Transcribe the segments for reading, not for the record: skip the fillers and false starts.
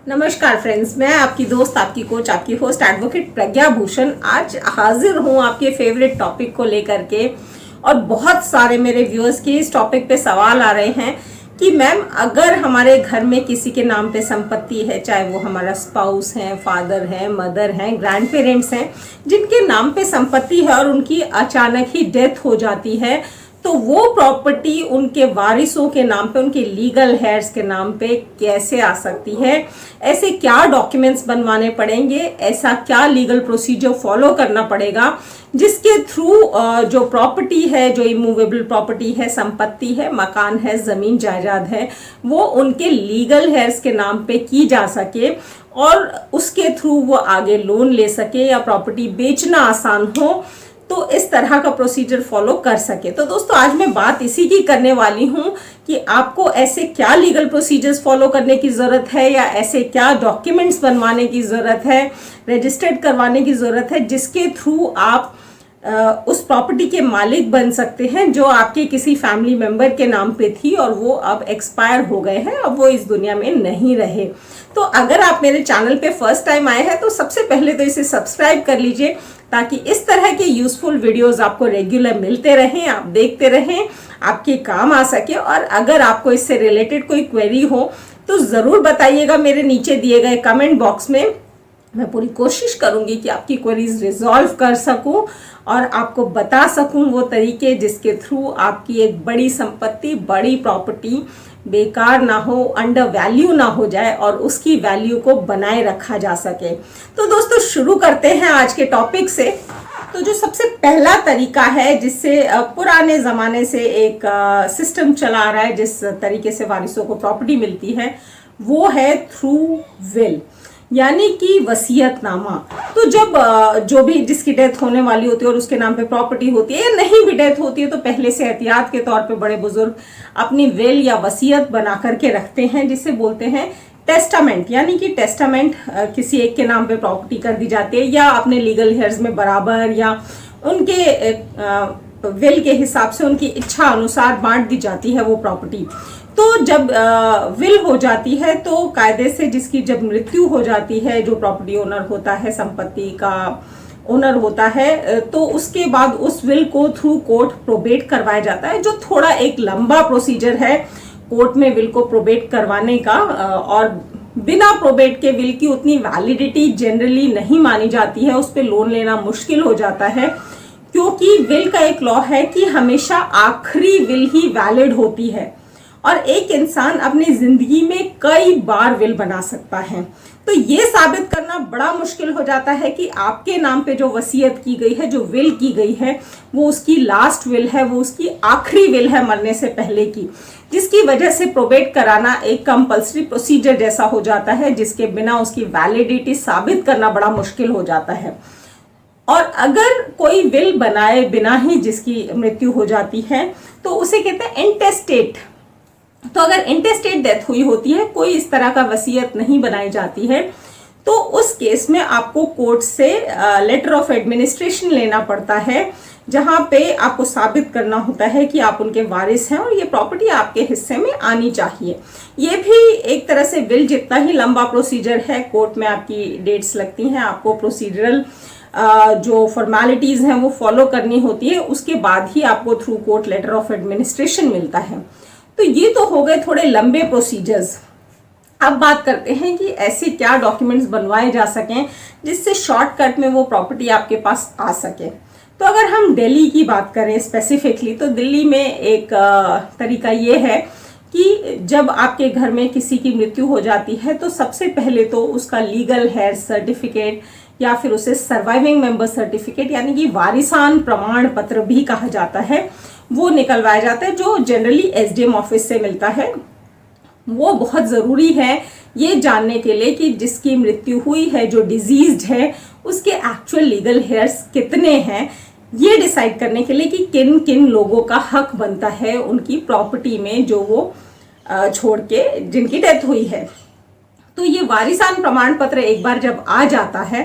नमस्कार फ्रेंड्स, मैं आपकी दोस्त, आपकी कोच, आपकी होस्ट एडवोकेट प्रज्ञा भूषण आज हाजिर हूँ आपके फेवरेट टॉपिक को लेकर के। और बहुत सारे मेरे व्यूअर्स के इस टॉपिक पे सवाल आ रहे हैं कि मैम, अगर हमारे घर में किसी के नाम पे संपत्ति है, चाहे वो हमारा स्पाउस है, फादर है, मदर है, ग्रैंड पेरेंट्स हैं, जिनके नाम पे संपत्ति है और उनकी अचानक ही डेथ हो जाती है, तो वो प्रॉपर्टी उनके वारिसों के नाम पे, उनके लीगल हेयर्स के नाम पे कैसे आ सकती है? ऐसे क्या डॉक्यूमेंट्स बनवाने पड़ेंगे? ऐसा क्या लीगल प्रोसीजर फॉलो करना पड़ेगा जिसके थ्रू जो प्रॉपर्टी है, जो इमूवेबल प्रॉपर्टी है, संपत्ति है, मकान है, जमीन जायदाद है, वो उनके लीगल हेयर्स के नाम पे की जा सके और उसके थ्रू वो आगे लोन ले सके या प्रॉपर्टी बेचना आसान हो, तो इस तरह का प्रोसीजर फॉलो कर सके। तो दोस्तों, आज मैं बात इसी की करने वाली हूं कि आपको ऐसे क्या लीगल प्रोसीजर्स फॉलो करने की ज़रूरत है या ऐसे क्या डॉक्यूमेंट्स बनवाने की ज़रूरत है, रजिस्टर्ड करवाने की ज़रूरत है, जिसके थ्रू आप उस प्रॉपर्टी के मालिक बन सकते हैं जो आपके किसी फैमिली मेंबर के नाम पे थी और वो अब एक्सपायर हो गए हैं, अब वो इस दुनिया में नहीं रहे। तो अगर आप मेरे चैनल पे फर्स्ट टाइम आए हैं तो सबसे पहले तो इसे सब्सक्राइब कर लीजिए ताकि इस तरह के यूजफुल वीडियोस आपको रेगुलर मिलते रहें, आप देखते रहें, आपके काम आ सके। और अगर आपको इससे रिलेटेड कोई क्वेरी हो तो ज़रूर बताइएगा मेरे नीचे दिए गए कमेंट बॉक्स में। मैं पूरी कोशिश करूंगी कि आपकी क्वेरीज रिजॉल्व कर सकूं और आपको बता सकूं वो तरीके जिसके थ्रू आपकी एक बड़ी संपत्ति, बड़ी प्रॉपर्टी बेकार ना हो, अंडर वैल्यू ना हो जाए और उसकी वैल्यू को बनाए रखा जा सके। तो दोस्तों, शुरू करते हैं आज के टॉपिक से। तो जो सबसे पहला तरीका है जिससे पुराने ज़माने से एक सिस्टम चला आ रहा है, जिस तरीके से वारिसों को प्रॉपर्टी मिलती है, वो है थ्रू विल, यानी कि वसीयतनामा। तो जब जो भी जिसकी डेथ होने वाली होती है और उसके नाम पे प्रॉपर्टी होती है या नहीं भी डेथ होती है, तो पहले से एहतियात के तौर पे बड़े बुजुर्ग अपनी विल या वसीयत बना करके रखते हैं, जिसे बोलते हैं टेस्टामेंट। यानी कि टेस्टामेंट किसी एक के नाम पे प्रॉपर्टी कर दी जाती है या अपने लीगल हेयर्स में बराबर या उनके विल के हिसाब से, उनकी इच्छा अनुसार बांट दी जाती है वो प्रॉपर्टी। तो जब विल हो जाती है तो कायदे से जिसकी जब मृत्यु हो जाती है, जो प्रॉपर्टी ओनर होता है, संपत्ति का ओनर होता है, तो उसके बाद उस विल को थ्रू कोर्ट प्रोबेट करवाया जाता है, जो थोड़ा एक लंबा प्रोसीजर है कोर्ट में विल को प्रोबेट करवाने का। और बिना प्रोबेट के विल की उतनी वैलिडिटी जनरली नहीं मानी जाती है, उस पर लोन लेना मुश्किल हो जाता है, क्योंकि विल का एक लॉ है कि हमेशा आखिरी विल ही वैलिड होती है और एक इंसान अपनी जिंदगी में कई बार विल बना सकता है। तो ये साबित करना बड़ा मुश्किल हो जाता है कि आपके नाम पे जो वसीयत की गई है, जो विल की गई है, वो उसकी लास्ट विल है, वो उसकी आखिरी विल है मरने से पहले की, जिसकी वजह से प्रोबेट कराना एक कंपल्सरी प्रोसीजर जैसा हो जाता है, जिसके बिना उसकी वैलिडिटी साबित करना बड़ा मुश्किल हो जाता है। और अगर कोई विल बनाए बिना ही जिसकी मृत्यु हो जाती है तो उसे कहते हैं इंटेस्टेट। तो अगर इंटेस्टेट डेथ हुई होती है, कोई इस तरह का वसीयत नहीं बनाई जाती है, तो उस केस में आपको कोर्ट से लेटर ऑफ एडमिनिस्ट्रेशन लेना पड़ता है, जहां पे आपको साबित करना होता है कि आप उनके वारिस हैं और ये प्रॉपर्टी आपके हिस्से में आनी चाहिए। ये भी एक तरह से विल जितना ही लंबा प्रोसीजर है। कोर्ट में आपकी डेट्स लगती हैं, आपको प्रोसीजरल जो फॉर्मेलिटीज हैं वो फॉलो करनी होती है, उसके बाद ही आपको through court letter of administration मिलता है। तो ये तो हो गए थोड़े लंबे प्रोसीजर्स। अब बात करते हैं कि ऐसे क्या डॉक्यूमेंट्स बनवाए जा सकें जिससे शॉर्टकट में वो प्रॉपर्टी आपके पास आ सके। तो अगर हम दिल्ली की बात करें स्पेसिफिकली, तो दिल्ली में एक तरीका ये है कि जब आपके घर में किसी की मृत्यु हो जाती है तो सबसे पहले तो उसका लीगल हेयर सर्टिफिकेट या फिर उसे सर्वाइविंग मेंबर सर्टिफिकेट, यानी कि वारिसान प्रमाण पत्र भी कहा जाता है, वो निकलवाया जाता है, जो जनरली एसडीएम ऑफिस से मिलता है। वो बहुत ज़रूरी है ये जानने के लिए कि जिसकी मृत्यु हुई है, जो डिजीज्ड है, उसके एक्चुअल लीगल हेयर्स कितने हैं, ये डिसाइड करने के लिए कि किन किन लोगों का हक बनता है उनकी प्रॉपर्टी में जो वो छोड़ के, जिनकी डेथ हुई है। तो ये वारिसान प्रमाण पत्र एक बार जब आ जाता है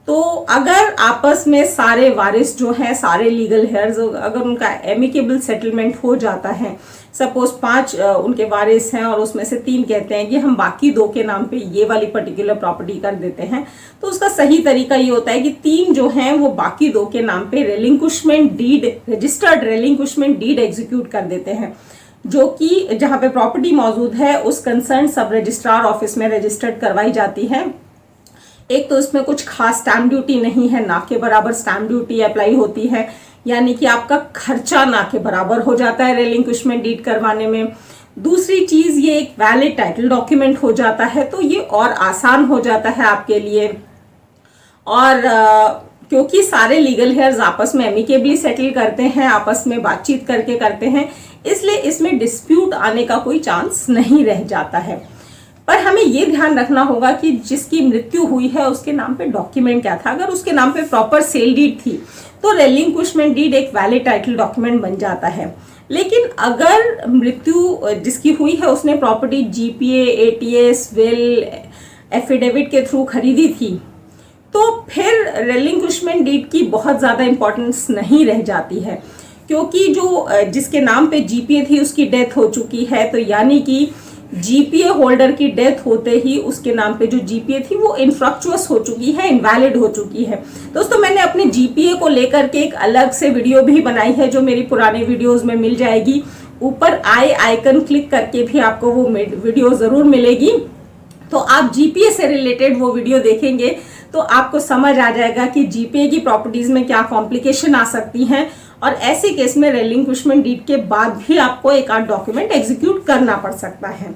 तो अगर आपस में सारे वारिस जो हैं, सारे लीगल हेयर्स, अगर उनका एमिकेबल सेटलमेंट हो जाता है, सपोज 5 उनके वारिस हैं और उसमें से 3 कहते हैं कि हम बाकी 2 के नाम पे ये वाली पर्टिकुलर प्रॉपर्टी कर देते हैं, तो उसका सही तरीका ये होता है कि 3 जो हैं वो बाकी 2 के नाम पे relinquishment deed, registered relinquishment deed execute कर देते हैं, जो कि जहां पे प्रॉपर्टी मौजूद है उस कंसर्न सब रजिस्ट्रार ऑफिस में रजिस्टर्ड करवाई जाती है। एक तो इसमें कुछ खास स्टैम्प ड्यूटी नहीं है, ना के बराबर स्टैम्प ड्यूटी अप्लाई होती है, यानी कि आपका खर्चा ना के बराबर हो जाता है रेलिंक्विशमेंट डीड करवाने में। दूसरी चीज, ये एक वैलिड टाइटल डॉक्यूमेंट हो जाता है, तो ये और आसान हो जाता है आपके लिए। और क्योंकि सारे लीगल हेयर्स आपस में एमिकेबली सेटल करते हैं, आपस में बातचीत करके करते हैं, इसलिए इसमें डिस्प्यूट आने का कोई चांस नहीं रह जाता है। पर हमें ये ध्यान रखना होगा कि जिसकी मृत्यु हुई है उसके नाम पे डॉक्यूमेंट क्या था। अगर उसके नाम पे प्रॉपर सेल डीड थी तो रेलिंक्विशमेंट डीड एक वैलिड टाइटल डॉक्यूमेंट बन जाता है। लेकिन अगर मृत्यु जिसकी हुई है उसने property GPA, ATS, will, affidavit के थ्रू खरीदी थी, तो फिर रेलिंक्विशमेंट डीड की बहुत ज़्यादा इंपॉर्टेंस नहीं रह जाती है, क्योंकि जो जिसके नाम पे जीपीए थी उसकी डेथ हो चुकी है। तो यानी कि जीपीए होल्डर की डेथ होते ही उसके नाम पे जो जीपीए थी वो इनफ्रक्चुअस हो चुकी है, इनवैलिड हो चुकी है। दोस्तों, मैंने अपने जीपीए को लेकर के एक अलग से वीडियो भी बनाई है जो मेरी पुराने वीडियोस में मिल जाएगी। ऊपर आई आइकन क्लिक करके भी आपको वो वीडियो जरूर मिलेगी। तो आप जीपीए से रिलेटेड वो वीडियो देखेंगे तो आपको समझ आ जाएगा कि जीपीए की प्रॉपर्टीज में क्या कॉम्प्लिकेशन आ सकती हैं, और ऐसे केस में रेलिंक्विशमेंट डीड के बाद भी आपको एक आध डॉक्यूमेंट एग्जीक्यूट करना पड़ सकता है।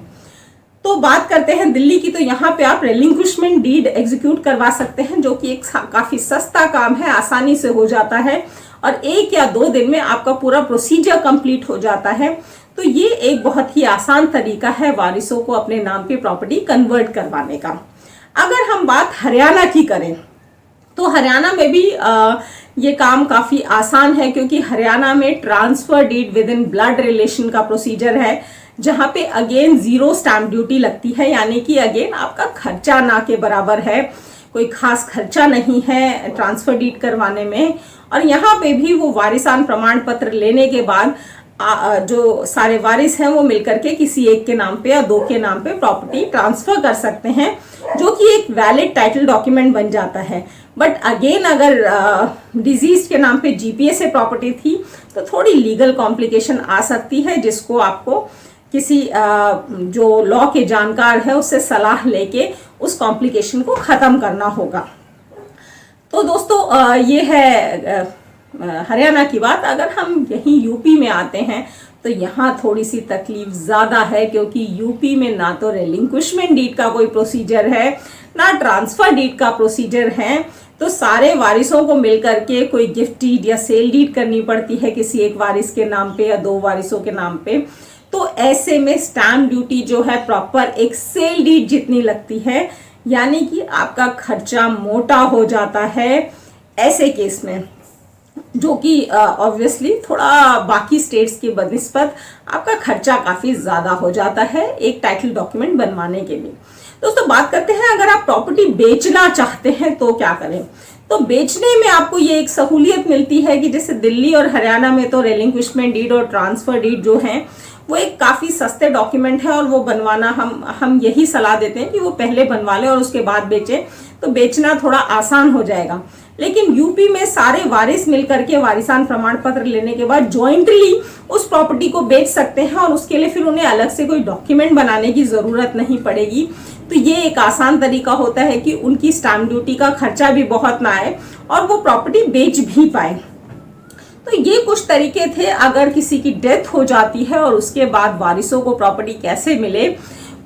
तो बात करते हैं दिल्ली की, तो यहाँ पे आप रेलिंक्विशमेंट डीड एग्जीक्यूट करवा सकते हैं, जो कि एक काफी सस्ता काम है, आसानी से हो जाता है और 1 या 2 दिन में आपका पूरा प्रोसीजर कंप्लीट हो जाता है। तो ये एक बहुत ही आसान तरीका है वारिसों को अपने नाम पे प्रॉपर्टी कन्वर्ट करवाने का। अगर हम बात हरियाणा की करें तो हरियाणा में भी ये काम काफी आसान है, क्योंकि हरियाणा में transfer deed within blood relation का प्रोसीजर है, जहां पे अगेन 0 स्टैम्प ड्यूटी लगती है, यानी कि अगेन आपका खर्चा ना के बराबर है, कोई खास खर्चा नहीं है ट्रांसफर डीड करवाने में। और यहाँ पे भी वो वारिसान प्रमाण पत्र लेने के बाद जो सारे वारिस हैं वो मिलकर के किसी एक के नाम पे या 2 के नाम पे प्रॉपर्टी ट्रांसफर कर सकते हैं, जो कि एक वैलिड टाइटल डॉक्यूमेंट बन जाता है। बट अगेन अगर डिजीज के नाम पे जीपीए से प्रॉपर्टी थी तो थोड़ी लीगल कॉम्प्लिकेशन आ सकती है, जिसको आपको किसी जो लॉ के जानकार है उससे सलाह लेके उस कॉम्प्लिकेशन को खत्म करना होगा। तो दोस्तों ये है हरियाणा की बात। अगर हम यहीं यूपी में आते हैं तो यहाँ थोड़ी सी तकलीफ ज़्यादा है, क्योंकि यूपी में ना तो रेलिंक्विशमेंट डीड का कोई प्रोसीजर है, ना ट्रांसफर डीड का प्रोसीजर है। तो सारे वारिसों को मिलकर के कोई गिफ्ट डीड या सेल डीड करनी पड़ती है किसी एक वारिस के नाम पे या 2 वारिसों के नाम पे। तो ऐसे में स्टैम्प ड्यूटी जो है प्रॉपर एक सेल डीड जितनी लगती है, यानी कि आपका खर्चा मोटा हो जाता है ऐसे केस में, जो कि ऑब्वियसली थोड़ा बाकी स्टेट्स की बनिस्बत आपका खर्चा काफी ज्यादा हो जाता है एक टाइटल डॉक्यूमेंट बनवाने के लिए। दोस्तों, बात करते हैं अगर आप प्रॉपर्टी बेचना चाहते हैं तो क्या करें। तो बेचने में आपको ये एक सहूलियत मिलती है कि जैसे दिल्ली और हरियाणा में तो रेलिंक्विशमेंट डीड और ट्रांसफर डीड जो है वो एक काफी सस्ते डॉक्यूमेंट है, और वो बनवाना हम यही सलाह देते हैं कि वो पहले बनवा लें और उसके बाद बेचें, तो बेचना थोड़ा आसान हो जाएगा। लेकिन यूपी में सारे वारिस मिलकर के वारिसान प्रमाण पत्र लेने के बाद जॉइंटली उस प्रॉपर्टी को बेच सकते हैं, और उसके लिए फिर उन्हें अलग से कोई डॉक्यूमेंट बनाने की जरूरत नहीं पड़ेगी। तो ये एक आसान तरीका होता है कि उनकी स्टैम्प ड्यूटी का खर्चा भी बहुत ना आए और वो प्रॉपर्टी बेच भी पाए। तो ये कुछ तरीके थे अगर किसी की डेथ हो जाती है और उसके बाद वारिसों को प्रॉपर्टी कैसे मिले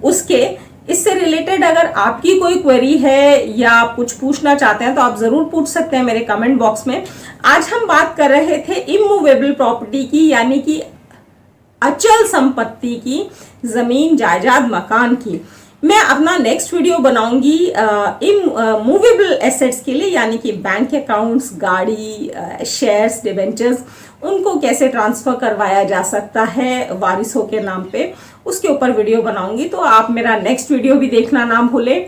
उसके। इससे रिलेटेड अगर आपकी कोई क्वेरी है या आप कुछ पूछना चाहते हैं तो आप जरूर पूछ सकते हैं मेरे कमेंट बॉक्स में। आज हम बात कर रहे थे इमूवेबल प्रॉपर्टी की, यानी कि अचल संपत्ति की, जमीन जायदाद मकान की। मैं अपना नेक्स्ट वीडियो बनाऊंगी इमूवेबल एसेट्स के लिए, यानी कि बैंक अकाउंट्स, गाड़ी, शेयर्स, डिबेंचर्स, उनको कैसे ट्रांसफर करवाया जा सकता है वारिसों के नाम पे, उसके ऊपर वीडियो बनाऊंगी। तो आप मेरा नेक्स्ट वीडियो भी देखना ना भूलें।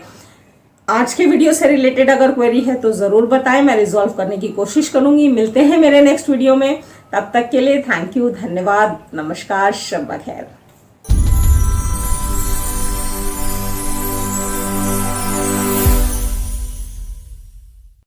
आज के वीडियो से रिलेटेड अगर क्वेरी है तो ज़रूर बताएं, मैं रिजॉल्व करने की कोशिश करूंगी। मिलते हैं मेरे नेक्स्ट वीडियो में, तब तक के लिए थैंक यू, धन्यवाद, नमस्कार, शब बखैर।